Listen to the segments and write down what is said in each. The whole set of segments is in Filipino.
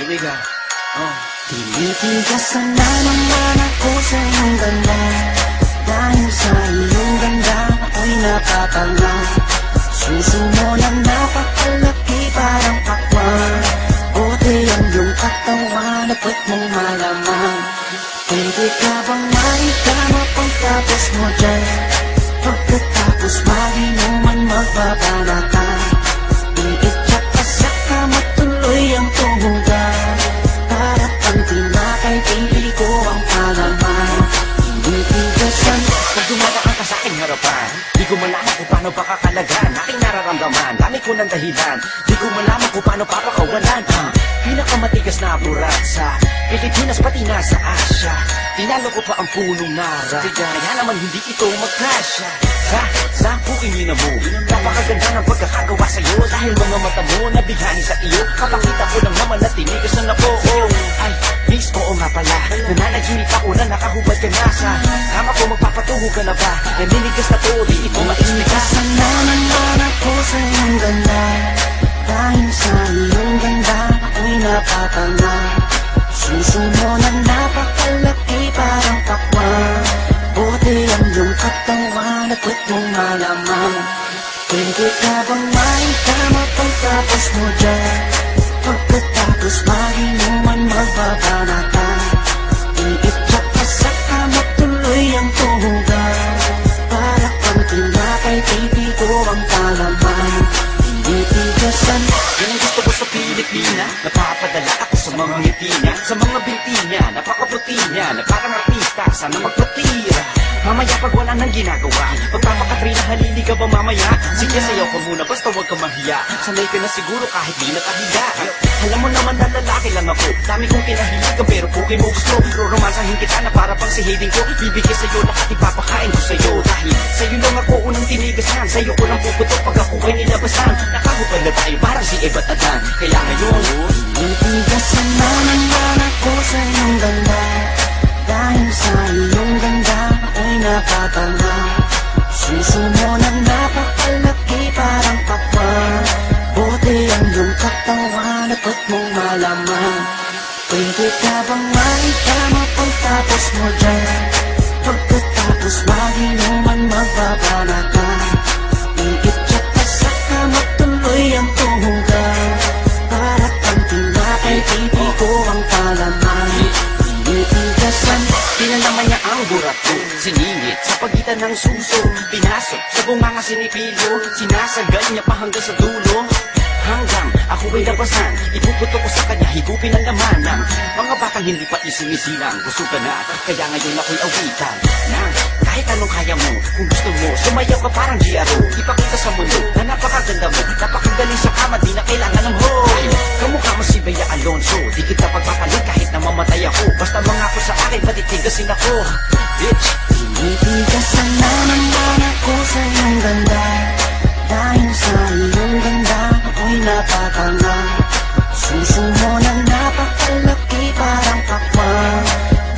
we go. Tinitigasan na naman ako sa iyong ganda. Dahil sa iyong ganda ako'y napatanga. Suso mo na napakalaki parang pakwan. Buti ang iyong katawan at puwet mong malamang. Pwede ka bang maikama pagtapos mo dyan? Pagkatapos maginuman magbabanatan. Iitsak ka sa kama tuloy ang tumugan. Para pang tinapay pili ko ang palaman. Hindi tigasan. Pag dumadaan ka sa aking harapan, di ko malaman kung paano pakakalagan aking nararamdaman. Dami ko ng dahilan, di ko malaman kung paano papakawalan. Pinakamatigas na burat sa Pilipinas pati na sa Asya. Tinalo ko pa ang punong nara, kaya naman hindi ito magkasya. Sa puking ina mo, napakaganda ng pagkakagawa sa'yo. Dahil mga mata mo nabighani sa iyo. Kapakita ko lang naman na tinigas na po. Ay, miss, oo nga pala. Nananaginip ako na nakahubad ka na sa kama ko, magpapatungo ka na ba? Naninigas na to, di ito ma-explica. Sana naman ako sa iyong ganda. Dahil sa iyong ganda ako'y napatanga. Suso mo na napakalaki parang pakwan. Buti ang iyong katawan at puwet mong malamang. Pwede ka bang maikama pagtapos mo dyan? Pagkatapos maginuman magbabanatan. Iitsak ka sa kama tuloy ang tuhugan. Para pang tinapay pipi ko ang palaman. Hindi tigasan. Yan ang gusto ko sa Pilipina. Napapadala ako sa mga ngiti niya, sa mga binti niya, napakaputi niya, na parang artista, sana magpatira. Mamaya pag wala nang ginagawa, pagpapakatrina halili ka ba mamaya? Sige, sayaw ka muna, basta huwag ka mahiya. Sanay ka na siguro kahit di nakahiga. Alam mo naman na lalaki lang ako, dami kong kinahiligan pero puki mo gusto. Roromansahin kita na para pang si Haydin ko. Bibigay sa'yo lahat, ipapakain ko sa'yo. Dahil sa'yo lang ako unang tinigasan, sa'yo ko lang puputok pag ako ko'y nilabasan. Nakahubad na tayo parang si Eva at Adan. Kaya ngayon, tinitigasan na naman ako sa iyong ganda. Dahil sa iyong ganda ako'y napatanga. Suso mo na napakalaki parang pakwan. Buti ang iyong katawan at puwet mong malamang. Pwede ka bang maikama pagtapos mo dyan? Pagkatapos maginuman magbabanatan. Iitsak ka sa kama tuloy ang tuhugan. Para pang tinapay pipi ko ang palaman. Tinitigasan. pinalaman niya ang burat ko, siningit sa pagitan ng suso. Pinasok sa bunganga sinipilyo, sinasagad niya pa hanggang sa dulo. Hanggang ako ay labasan, ipuputo ko sa kanya, higupin ang laman ng mga batang hindi pa isinisilang. Gusto ka na, kaya ngayon ako'y awitan ng kahit anong kaya mo. Kung gusto mo, sumayaw ka parang GRO. Ipakita sa mundo na napakaganda mo, napakagaling sa kama, di na kailangan ng hoy. Kamukha mo si Bea Alonso, di kita pagpapalit kahit na mamatay ako. Basta mangako sa akin, patitigasin ako, bitch. Tinitigasan na naman ako sa iyong ganda. Dahil sa iyong ganda ako'y napatanga. Suso mo na napakalaki parang pakwan.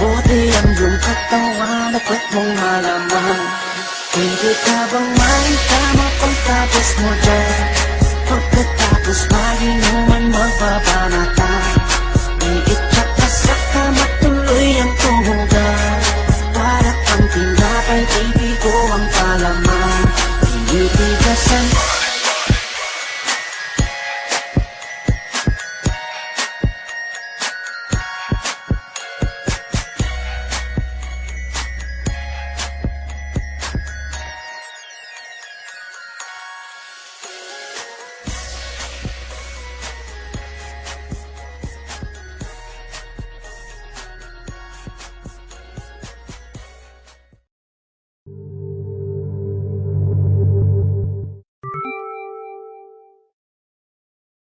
Buti ang iyong katawan at puwet mong malamang. Pwede ka bang maikama pagtapos mo dyan? Pagkatapos maginuman magbabanatan. Iitsak ka sa kama tuloy ang tuhugan. Para pang tinapay pipi ko ang palaman. Tinitigasan.